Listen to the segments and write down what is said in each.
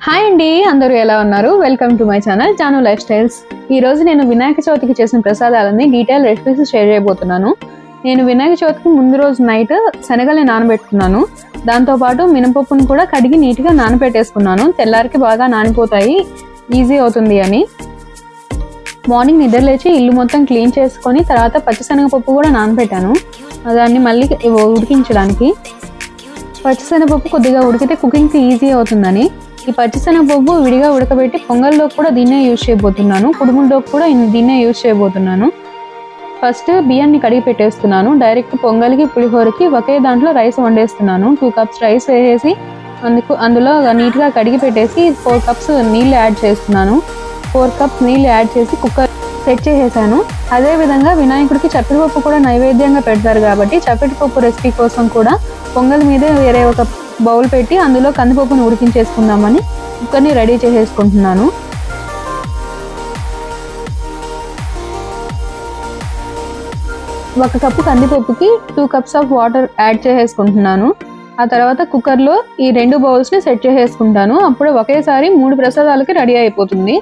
Hi అండి, అందరూ ఎలా ఉన్నారు? Welcome to my channel Janu lifestyles. ఈ రోజు నేను వినాయక చవితికి చేసిన ప్రసాదాలని డీటెయిల్ రెసిపీస్ షేర్ చేయబోతున్నాను. నేను వినాయక చవితికి ముందు రోజు నైట్ శనగల్ని నానబెట్టుకున్నాను. దాంతోపాటు మినపప్పును కూడా కడిగి నీట్గా నానబెట్టేసుకున్నాను. తెల్లారికి బాగా నానిపోతాయి, ఈజీ అవుతుంది అని. మార్నింగ్ నిద్ర లేచి ఇల్లు మొత్తం క్లీన్ చేసుకొని తర్వాత పచ్చిశనగపప్పు కూడా నానబెట్టాను, దాన్ని మళ్ళీ ఉడికించడానికి. పచ్చిశనగపప్పు కొద్దిగా ఉడికితే కుకింగ్కి ఈజీ అవుతుందని ఈ పచ్చిశనగపప్పు విడిగా ఉడకబెట్టి పొంగల్లో కూడా దీన్నే యూజ్ చేయబోతున్నాను, కుడుముల్లోకి కూడా దీన్నే యూజ్ చేయబోతున్నాను. ఫస్ట్ బియ్యాన్ని కడిగి పెట్టేస్తున్నాను. డైరెక్ట్ పొంగల్కి పులిహోరకి ఒకే దాంట్లో రైస్ వండేస్తున్నాను. 2 కప్స్ రైస్ వేసేసి అందులో నీట్గా కడిగి పెట్టేసి 4 కప్స్ నీళ్ళు యాడ్ చేస్తున్నాను. 4 కప్స్ నీళ్ళు యాడ్ చేసి కుక్కర్ సెట్ చేసేసాను. అదేవిధంగా వినాయకుడికి చప్పిడిపప్పు కూడా నైవేద్యంగా పెడతారు కాబట్టి చప్పిడిపప్పు రెసిపీ కోసం కూడా పొంగల్ మీదే వేరే ఒక బౌల్ పెట్టి అందులో కందిపప్పును ఉడికించేసుకుందామని కుక్కర్ని రెడీ చేసేసుకుంటున్నాను. ఒక కప్పు కందిపప్పుకి 2 కప్స్ ఆఫ్ వాటర్ యాడ్ చేసేసుకుంటున్నాను. ఆ తర్వాత కుక్కర్లో ఈ 2 బౌల్స్ని సెట్ చేసేసుకుంటాను. అప్పుడు ఒకేసారి 3 ప్రసాదాలకి రెడీ అయిపోతుంది.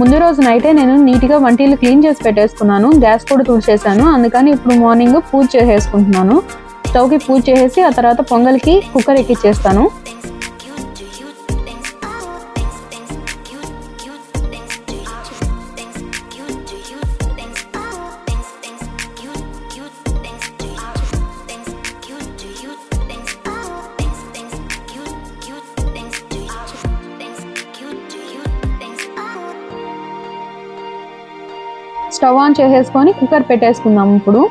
ముందు రోజు నైటే నేను నీట్గా వంటిల్లు క్లీన్ చేసి పెట్టేసుకున్నాను. గ్యాస్ కూడా తుడిచేసాను. అందుకని ఇప్పుడు మార్నింగ్ పూజ చేసేసుకుంటున్నాను. స్టవ్కి పూజ చేసేసి ఆ తర్వాత పొంగల్కి కుక్కర్ ఎక్కిచ్చేస్తాను. స్టవ్ ఆన్ చేసేసుకొని కుక్కర్ పెట్టేసుకుందాం. ఇప్పుడు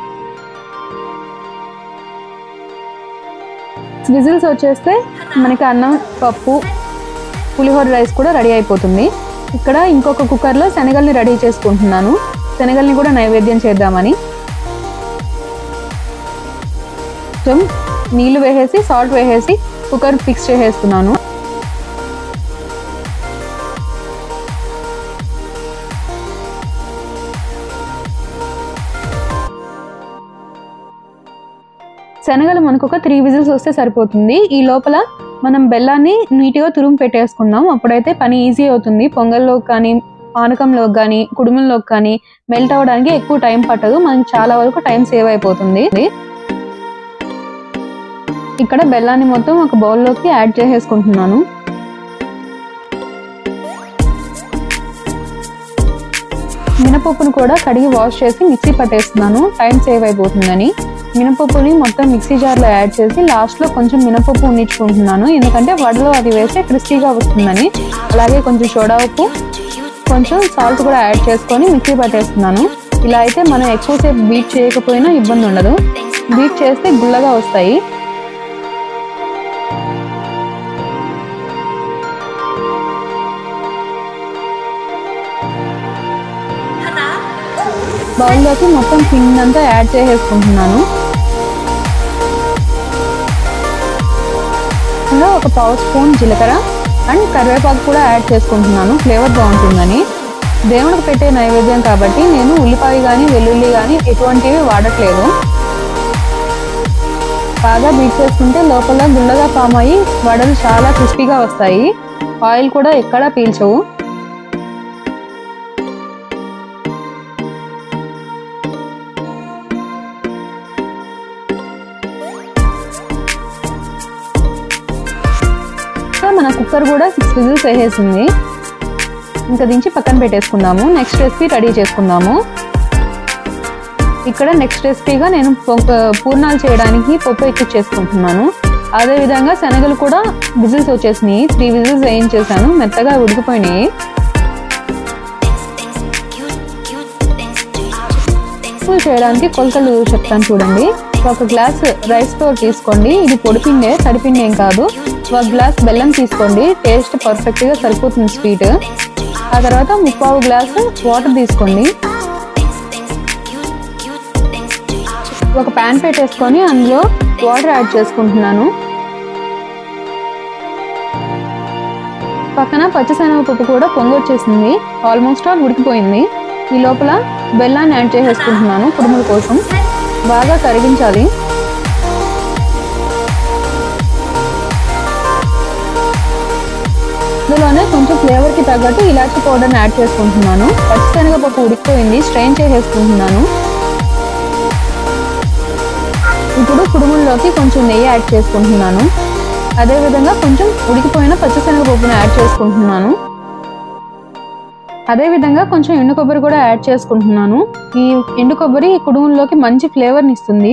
విజిల్స్ వచ్చేస్తే మనకి అన్నం, పప్పు, పులిహోర రైస్ కూడా రెడీ అయిపోతుంది. ఇక్కడ ఇంకొక కుక్కర్లో శనగల్ని రెడీ చేసుకుంటున్నాను. శనగల్ని కూడా నైవేద్యం చేద్దామని నీళ్లు వేసేసి సాల్ట్ వేసేసి కుక్కర్ ఫిక్స్ చేసేస్తున్నాను. శనగలు మనకు ఒక 3 విజిల్స్ వస్తే సరిపోతుంది. ఈ లోపల మనం బెల్లాన్ని నీట్గా తురుము పెట్టేసుకుందాం. అప్పుడైతే పని ఈజీ అవుతుంది. పొంగల్లోకి కానీ, పానకంలోకి కానీ, కుడుముల్లోకి కానీ మెల్ట్ అవ్వడానికి ఎక్కువ టైం పట్టదు. మనకి చాలా వరకు టైం సేవ్ అయిపోతుంది. ఇక్కడ బెల్లాన్ని మొత్తం ఒక బౌల్లోకి యాడ్ చేసేసుకుంటున్నాను. మినపప్పును కూడా కడిగి వాష్ చేసి మిక్సీ పట్టేస్తున్నాను, టైం సేవ్ అయిపోతుందని. మినపప్పుని మొత్తం మిక్సీ జార్లో యాడ్ చేసి లాస్ట్లో కొంచెం మినపప్పు ఉన్నించుకుంటున్నాను, ఎందుకంటే వడలో అది వేస్తే క్రిస్పీగా వస్తుందని. అలాగే కొంచెం సోడా ఉప్పు, కొంచెం సాల్ట్ కూడా యాడ్ చేసుకొని మిక్సీ పట్టేస్తున్నాను. ఇలా అయితే మనం ఎక్కువసేపు బీట్ చేయకపోయినా ఇబ్బంది ఉండదు. బీట్ చేస్తే గుల్లగా వస్తాయి. బౌల్లోకి మొత్తం పిండి అంతా యాడ్ చేసేసుకుంటున్నాను. ఇంకా ఒక పావు స్పూన్ జీలకర్ర అండ్ కరివేపాకు కూడా యాడ్ చేసుకుంటున్నాను, ఫ్లేవర్ బాగుంటుందని. దేవుడికి పెట్టే నైవేద్యం కాబట్టి నేను ఉల్లిపాయ కానీ వెల్లుల్లి కానీ ఎటువంటివి వాడట్లేదు. బాగా బీట్ చేసుకుంటే లోపల గుల్లగా ఫామ్ అయ్యి వడలు చాలా క్రిస్పీగా వస్తాయి. ఆయిల్ కూడా ఎక్కడా పీల్చవు. మన కుక్కర్ కూడా 6 విజిల్స్ వేసేసింది. ఇంకా దించి పక్కన పెట్టేసుకుందాము. నెక్స్ట్ రెసిపీ రెడీ చేసుకుందాము. ఇక్కడ నెక్స్ట్ రెసిపీగా నేను పూర్ణాలు చేయడానికి పప్పు ఎక్కించేసుకుంటున్నాను. అదేవిధంగా శనగలు కూడా విజిల్స్ వచ్చేసినాయి. 3 విజిల్స్ వేయించేసాను, మెత్తగా ఉడికిపోయినాయి. చేయడానికి కొలతలు చెప్తాను చూడండి. 1 గ్లాస్ రైస్ ఫ్లోర్ తీసుకోండి. ఇది పొడిపిండే, తడిపిండి ఏం కాదు. 1 గ్లాస్ బెల్లం తీసుకోండి, టేస్ట్ పర్ఫెక్ట్గా సరిపోతుంది స్వీట్. ఆ తర్వాత 3/4 గ్లాసు వాటర్ తీసుకోండి. ఒక ప్యాన్ పెట్టేసుకొని అందులో వాటర్ యాడ్ చేసుకుంటున్నాను. పక్కన పచ్చిశనగపప్పు కూడా పొంగొచ్చేసింది, ఆల్మోస్ట్ ఆల్ ఉడికిపోయింది. ఈ లోపల బెల్లాన్ని యాడ్ చేసేసుకుంటున్నాను కుడుముల కోసం. బాగా కరిగించాలి. ఇందులోనే కొంచెం ఫ్లేవర్కి తగ్గట్టు ఇలాచీ పౌడర్ని యాడ్ చేసుకుంటున్నాను. పచ్చిశనగపప్పు ఉడికిపోయింది, స్ట్రెయిన్ చేసేసుకుంటున్నాను. ఇప్పుడు కుడుముల్లోకి కొంచెం నెయ్యి యాడ్ చేసుకుంటున్నాను. అదేవిధంగా కొంచెం ఉడికిపోయిన పచ్చిశనగపప్పును యాడ్ చేసుకుంటున్నాను. అదేవిధంగా కొంచెం ఎండు కొబ్బరి కూడా యాడ్ చేసుకుంటున్నాను. ఈ ఎండు కొబ్బరి కుడుముల్లోకి మంచి ఫ్లేవర్ని ఇస్తుంది.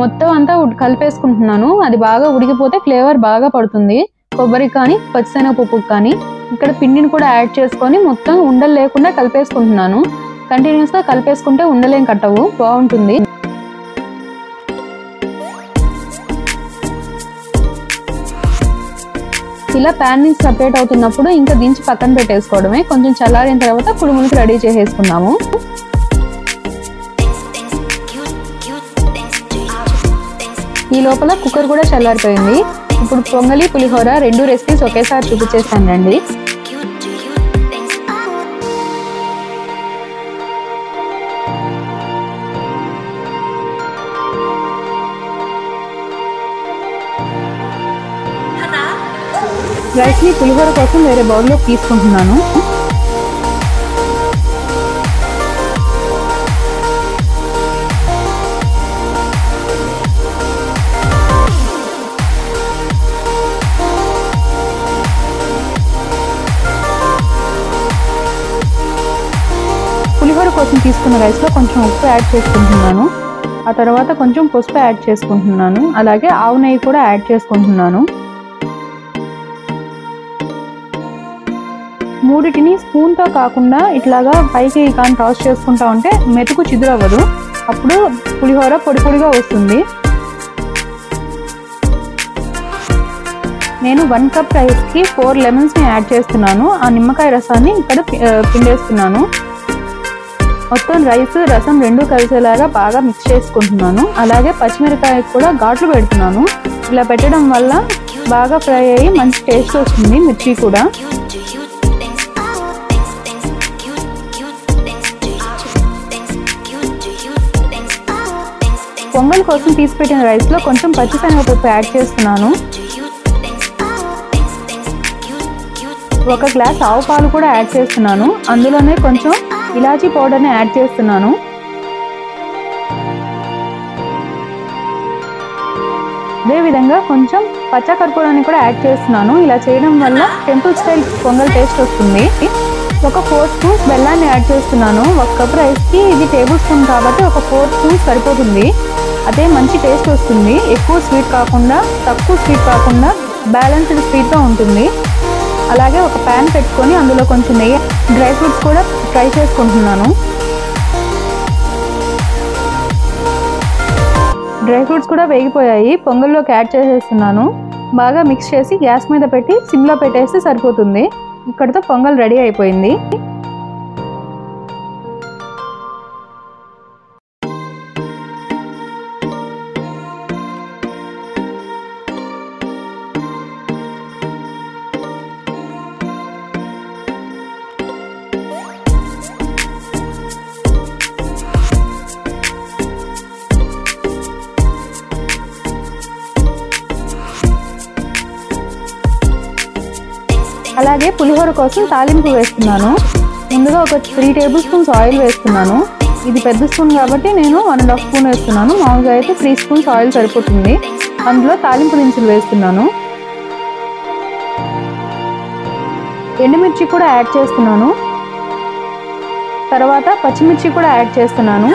మొత్తం అంతా కలిపేసుకుంటున్నాను. అది బాగా ఉడికిపోతే ఫ్లేవర్ బాగా పడుతుంది కొబ్బరి కానీ పచ్చిశనగపప్పుకి కానీ. ఇక్కడ పిండిని కూడా యాడ్ చేసుకొని మొత్తం ఉండలు లేకుండా కలిపేసుకుంటున్నాను. కంటిన్యూస్గా కలిపేసుకుంటే ఉండలేం కట్టవు, బాగుంటుంది. ఇలా ప్యాన్ నుంచి సపరేట్ అవుతున్నప్పుడు ఇంకా దించి పక్కన పెట్టేసుకోవడమే. కొంచెం చల్లారిన తర్వాత కుడుములకి రెడీ చేసేసుకున్నాము. ఈ లోపల కుక్కర్ కూడా చల్లారిపోయింది. ఇప్పుడు పొంగలి, పులిహోర 2 రెసిపీస్ ఒకేసారి చూపించేస్తాను రండి. రైస్ని పులిహోర కోసం వేరే బౌల్లో తీసుకుంటున్నాను. పులిహోర కోసం తీసుకున్న రైస్లో కొంచెం ఉప్పు యాడ్ చేసుకుంటున్నాను. ఆ తర్వాత కొంచెం పసుపు యాడ్ చేసుకుంటున్నాను. అలాగే ఆవు నెయ్యి కూడా యాడ్ చేసుకుంటున్నాను. మూడిటిని స్పూన్తో కాకుండా ఇట్లాగా పైకి కానీ టాస్ చేసుకుంటా ఉంటే మెతుకు చిదురవ్వదు. అప్పుడు పులిహోర పొడి పొడిగా వస్తుంది. నేను 1 కప్ రైస్కి 4 లెమన్స్ని యాడ్ చేస్తున్నాను. ఆ నిమ్మకాయ రసాన్ని ఇక్కడ పిండేస్తున్నాను. మొత్తం రైస్, రసం 2 కలిసేలాగా బాగా మిక్స్ చేసుకుంటున్నాను. అలాగే పచ్చిమిరకాయ కూడా ఘాట్లు పెడుతున్నాను. ఇలా పెట్టడం వల్ల బాగా ఫ్రై అయ్యి మంచి టేస్ట్ వస్తుంది. మిర్చి కూడా పొంగల్ కోసం తీసి పెట్టిన రైస్లో కొంచెం పచ్చిశనగపప్పు యాడ్ చేస్తున్నాను. 1 గ్లాస్ ఆవు పాలు కూడా యాడ్ చేస్తున్నాను. అందులోనే కొంచెం ఇలాచీ పౌడర్ని యాడ్ చేస్తున్నాను. అదేవిధంగా కొంచెం పచ్చకర్పూరాన్ని కూడా యాడ్ చేస్తున్నాను. ఇలా చేయడం వల్ల టెంపుల్ స్టైల్ పొంగల్ టేస్ట్ వస్తుంది. 1 4 స్పూన్స్ బెల్లాన్ని యాడ్ చేస్తున్నాను. 1 కప్ రైస్కి ఇది టేబుల్ స్పూన్ కాబట్టి 1 4 స్పూన్స్ సరిపోతుంది. అదే మంచి టేస్ట్ వస్తుంది. ఎక్కువ స్వీట్ కాకుండా, తక్కువ స్వీట్ కాకుండా బ్యాలెన్స్డ్ స్వీట్గా ఉంటుంది. అలాగే ఒక ప్యాన్ పెట్టుకొని అందులో కొంచెం నెయ్యి, డ్రై ఫ్రూట్స్ కూడా ఫ్రై చేసుకుంటున్నాను. డ్రై ఫ్రూట్స్ కూడా వేగిపోయాయి. పొంగల్లోకి యాడ్ చేసేస్తున్నాను. బాగా మిక్స్ చేసి గ్యాస్ మీద పెట్టి సిమ్లో పెట్టేస్తే సరిపోతుంది. ఇక్కడితో పొంగల్ రెడీ అయిపోయింది. అలాగే పులిహోర కోసం తాలింపు వేస్తున్నాను. ముందుగా ఒక 3 టేబుల్ స్పూన్స్ ఆయిల్ వేస్తున్నాను. ఇది పెద్ద స్పూన్ కాబట్టి నేను 1.5 స్పూన్ వేస్తున్నాను. మామూలుగా అయితే 3 స్పూన్స్ ఆయిల్ సరిపోతుంది. అందులో తాలింపు దినుసులు వేస్తున్నాను. ఎండుమిర్చి కూడా యాడ్ చేస్తున్నాను. తర్వాత పచ్చిమిర్చి కూడా యాడ్ చేస్తున్నాను.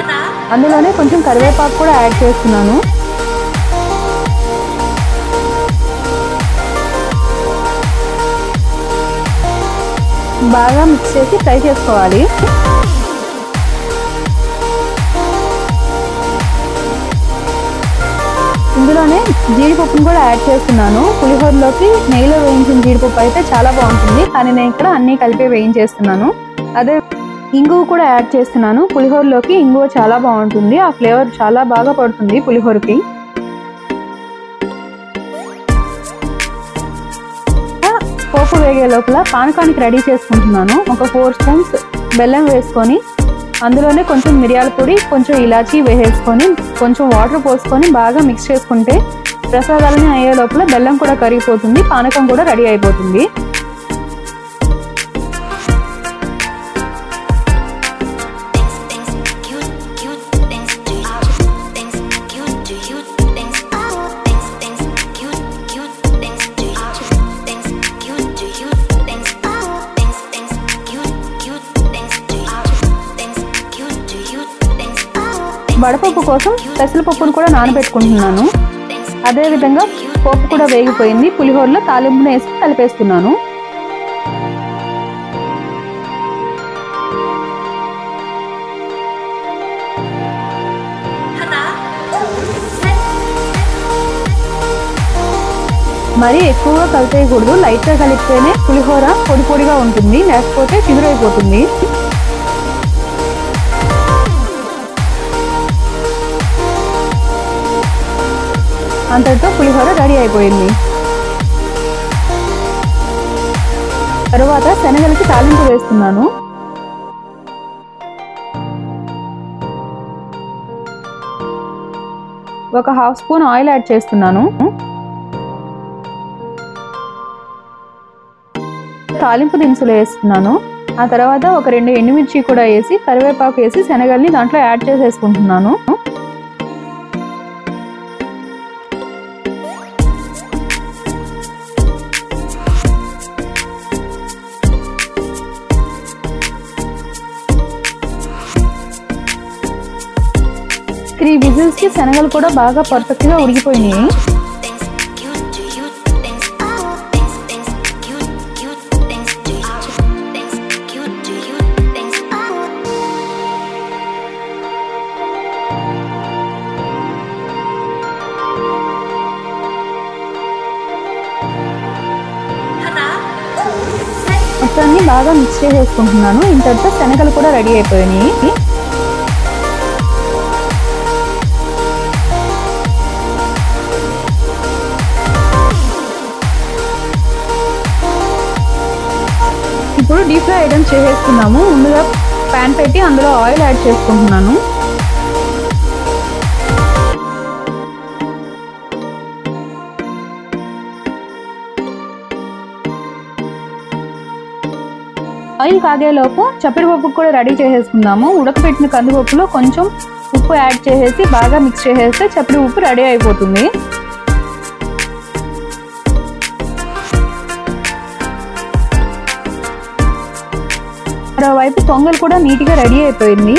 అందులోనే కొంచెం కరివేపాకు కూడా యాడ్ చేస్తున్నాను. బాగా మిక్స్ చేసి ఫ్రై చేసుకోవాలి. ఇందులోనే జీడిపప్పును కూడా యాడ్ చేస్తున్నాను. పులిహోరలోకి నెయ్యిలో వేయించిన జీడిపప్పు అయితే చాలా బాగుంటుంది, కానీ నేను ఇక్కడ అన్నీ కలిపి వేయించేస్తున్నాను. అదే ఇంగువ కూడా యాడ్ చేస్తున్నాను. పులిహోరలోకి ఇంగువ చాలా బాగుంటుంది, ఆ ఫ్లేవర్ చాలా బాగా పడుతుంది పోపు వేగే లోపల పానకానికి రెడీ చేసుకుంటున్నాను. ఒక 4 స్పూన్స్ బెల్లం వేసుకొని అందులోనే కొంచెం మిరియాల పొడి, కొంచెం ఇలాచీ వేసేసుకొని కొంచెం వాటర్ పోసుకొని బాగా మిక్స్ చేసుకుంటే ప్రసాదాలని అయ్యే లోపల బెల్లం కూడా కరిగిపోతుంది, పానకం కూడా రెడీ అయిపోతుంది. వడపప్పు కోసం పెసరపప్పును కూడా నానబెట్టుకుంటున్నాను. అదేవిధంగా పోపు కూడా వేగిపోయింది. పులిహోరలో తాలింపును వేసి కలిపేస్తున్నాను. మరీ ఎక్కువగా కలిపేయకూడదు, లైట్గా కలిపితేనే పులిహోర పొడి పొడిగా ఉంటుంది, లేకపోతే చిగురైపోతుంది. అంతటితో పులిహోర రెడీ అయిపోయింది. తరువాత శనగలకి తాలింపు వేస్తున్నాను. ఒక 1/2 స్పూన్ ఆయిల్ యాడ్ చేస్తున్నాను. తాలింపు దినుసులు వేస్తున్నాను. ఆ తర్వాత ఒక 2 ఎండుమిర్చి కూడా వేసి కరివేపాకు వేసి శనగల్ని దాంట్లో యాడ్ చేసేసుకుంటున్నాను. త్రీ విజిల్స్ కి శనగలు కూడా బాగా పర్ఫెక్ట్ గా ఉడికిపోయినాయి. మొత్తాన్ని బాగా మిక్స్ చేసేసుకుంటున్నాను. ఇంతటితో శనగలు కూడా రెడీ అయిపోయినాయి. ఇప్పుడు డీప్ ఫ్రై ఐటమ్స్ చేసేసుకున్నాము. ముందుగా ప్యాన్ పెట్టి అందులో ఆయిల్ యాడ్ చేసుకుంటున్నాను. ఆయిల్ కాగేలోపు చప్పిడిపప్పు కూడా రెడీ చేసేసుకుందాము. ఉడకపెట్టిన కందిపప్పులో కొంచెం ఉప్పు యాడ్ చేసేసి బాగా మిక్స్ చేసేస్తే చప్పిడిపప్పు రెడీ అయిపోతుంది. మరోవైపు పొంగల్ కూడా నీట్గా రెడీ అయిపోయింది.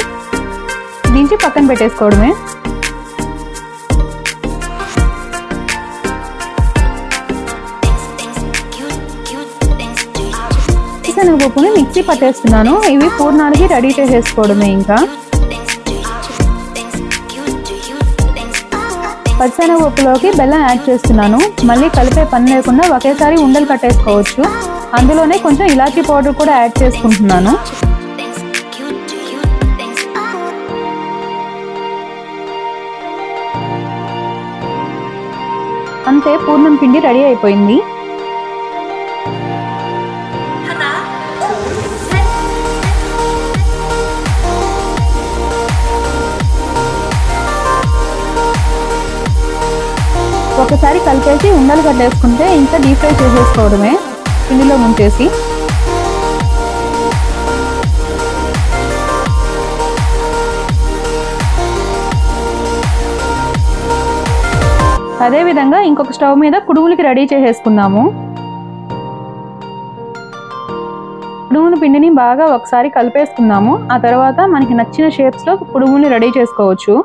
దించి పక్కన పెట్టేసుకోవడమే. శనగపప్పుని మిక్సీ పట్టేస్తున్నాను. ఇవి పూర్ణాలకి రెడీ చేసేసుకోవడమే. ఇంకా పచ్చిశనగపప్పులోకి బెల్లం యాడ్ చేస్తున్నాను. మళ్ళీ కలిపే పని లేకుండా ఒకేసారి ఉండలు కట్టేసుకోవచ్చు. అందులోనే కొంచెం ఇలాచీ పౌడర్ కూడా యాడ్ చేసుకుంటున్నాను. అంతే, పూర్ణం పిండి రెడీ అయిపోయింది. ఒకసారి కలిపేసి ఉండలు కట్టేసుకుంటే ఇంకా డీప్ ఫ్రై చేసేసుకోవడమే పిండిలో ముంచేసి. అదేవిధంగా ఇంకొక స్టవ్ మీద కుడుములకి రెడీ చేసేసుకుందాము. కుడుముల పిండిని బాగా ఒకసారి కలిపేసుకుందాము. ఆ తర్వాత మనకి నచ్చిన షేప్స్ లో కుడుముల్ని రెడీ చేసుకోవచ్చు.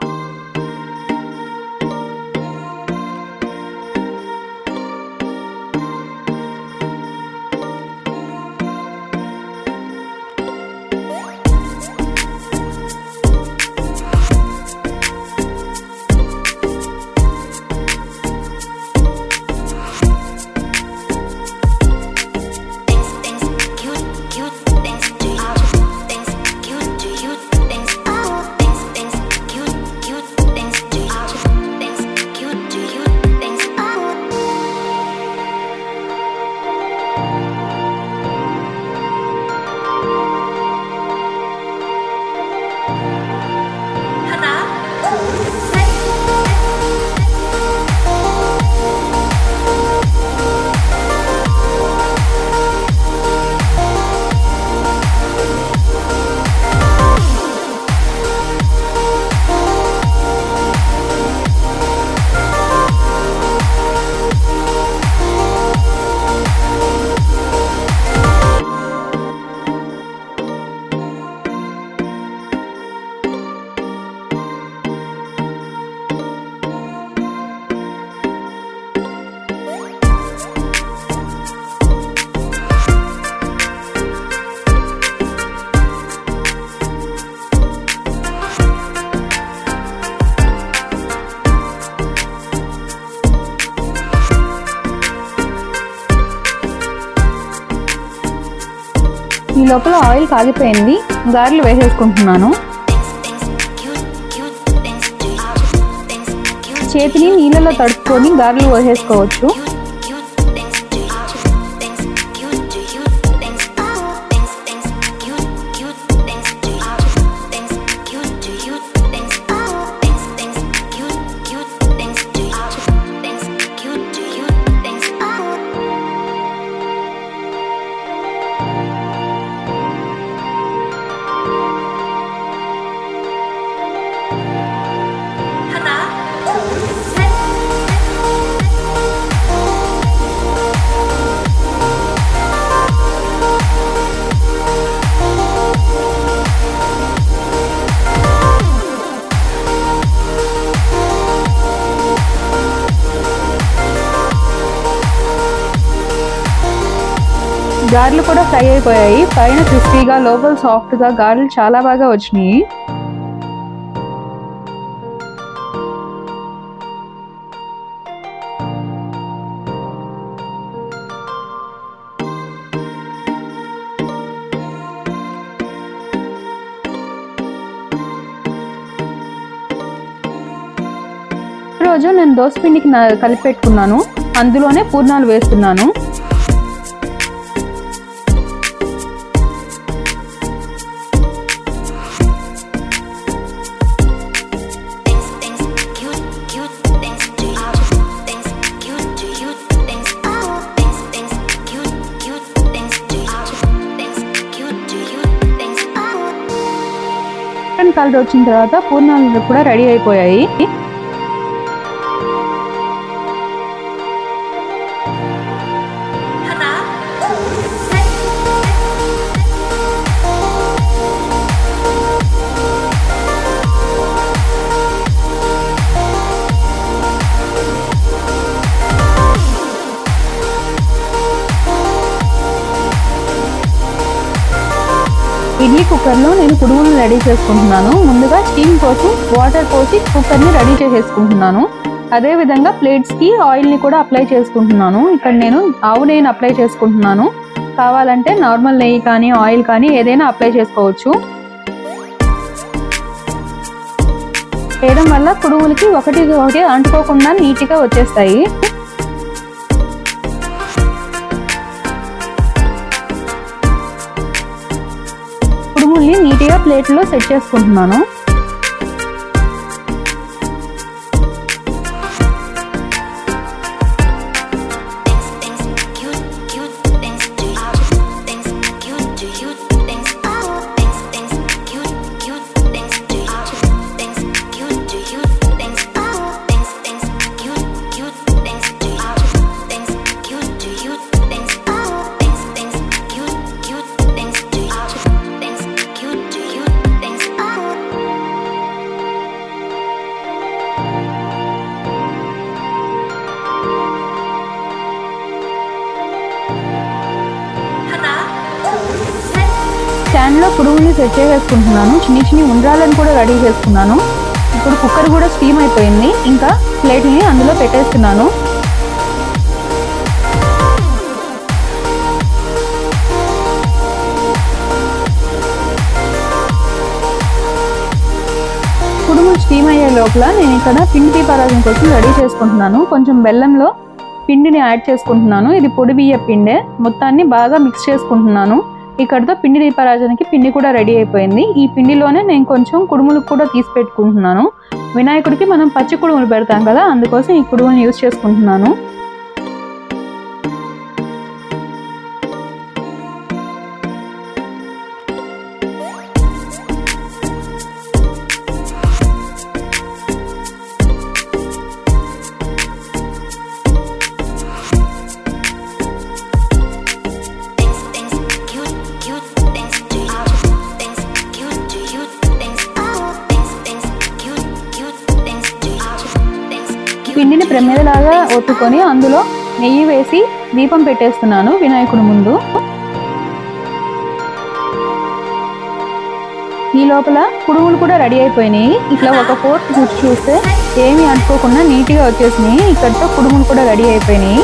ఈ లోపల ఆయిల్ కాగిపోయింది, గారెలు వేసేసుకుంటున్నాను. చేతిని నీళ్ళలో తడుపుకొని గారెలు వేసేసుకోవచ్చు. గారెలు కూడా ఫ్రై అయిపోయాయి. పైన క్రిస్పీగా, లోపల సాఫ్ట్గా గారెలు చాలా బాగా వచ్చినాయి. రోజు నేను దోసపిండికి కలిపి పెట్టుకున్నాను, అందులోనే పూర్ణాలు వేస్తున్నాను. కలర్ వచ్చిన తర్వాత పూర్ణాలు కూడా రెడీ అయిపోయాయి. ఇడ్లీ కుక్కర్లో నేను కుడుములు రెడీ చేసుకుంటున్నాను. ముందుగా స్టీమ్ కోసం వాటర్ పోసి కుక్కర్ని రెడీ చేసేసుకుంటున్నాను. అదేవిధంగా ప్లేట్స్కి ఆయిల్ని కూడా అప్లై చేసుకుంటున్నాను. ఇక్కడ నేను ఆవు నెయ్యిని అప్లై చేసుకుంటున్నాను. కావాలంటే నార్మల్ నెయ్యి కానీ ఆయిల్ కానీ ఏదైనా అప్లై చేసుకోవచ్చు. చేయడం వల్ల కుడుములకి ఒకటి అంటుకోకుండా నీట్గా వచ్చేస్తాయి. కుడుముల్ని నీట్గా ప్లేట్లో సెట్ చేసుకుంటున్నాను. ప్యాన్లో కుడుముల్ని సెట్ చేసుకుంటున్నాను. చిన్ని ఉండ్రాలను కూడా రెడీ చేసుకున్నాను. ఇప్పుడు కుక్కర్ కూడా స్టీమ్ అయిపోయింది. ఇంకా ప్లేట్ని అందులో పెట్టేస్తున్నాను. కుడుములు స్టీమ్ అయ్యే లోపల నేను ఇక్కడ పిండి దీపారాధన కోసం రెడీ చేసుకుంటున్నాను. కొంచెం బెల్లంలో పిండిని యాడ్ చేసుకుంటున్నాను. ఇది పొడి బియ్య పిండే. మొత్తాన్ని బాగా మిక్స్ చేసుకుంటున్నాను. ఇక్కడతో పిండి దీపారాజనకి పిండి కూడా రెడీ అయిపోయింది. ఈ పిండిలోనే నేను కొంచెం కుడుములకు కూడా తీసి పెట్టుకుంటున్నాను. వినాయకుడికి మనం పచ్చి కుడుములు పెడతాం కదా, అందుకోసం ఈ కుడుములను యూజ్ చేసుకుంటున్నాను. పిండిని ప్రమిదలాగా ఒత్తుకొని అందులో నెయ్యి వేసి దీపం పెట్టేస్తున్నాను వినాయకుడి ముందు. ఈ లోపల కుడుములు కూడా రెడీ అయిపోయినాయి. ఇట్లా ఒక ఫోర్క్ గుచ్చి చూస్తే ఏమీ అంటుకోకుండా నీట్గా వచ్చేసినాయి. ఇక్కడితో కుడుములు కూడా రెడీ అయిపోయినాయి.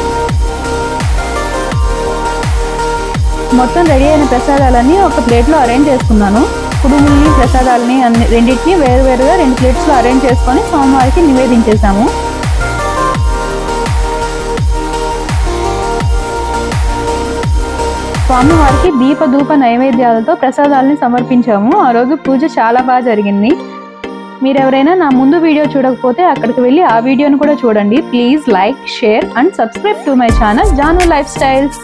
మొత్తం రెడీ అయిన ప్రసాదాలన్నీ ఒక ప్లేట్లో అరేంజ్ చేసుకున్నాను. కుడుముల్ని ప్రసాదాలని రెండింటిని వేరువేరుగా 2 ప్లేట్స్లో అరేంజ్ చేసుకొని స్వామివారికి నివేదించేసాము. స్వామివారికి దీప ధూప నైవేద్యాలతో ప్రసాదాలని సమర్పించాము. ఆ రోజు పూజ చాలా బాగా జరిగింది. మీరు ఎవరైనా నా ముందు వీడియో చూడకపోతే అక్కడికి వెళ్ళి ఆ వీడియోను కూడా చూడండి. Please like, share and subscribe to my channel Janu life styles.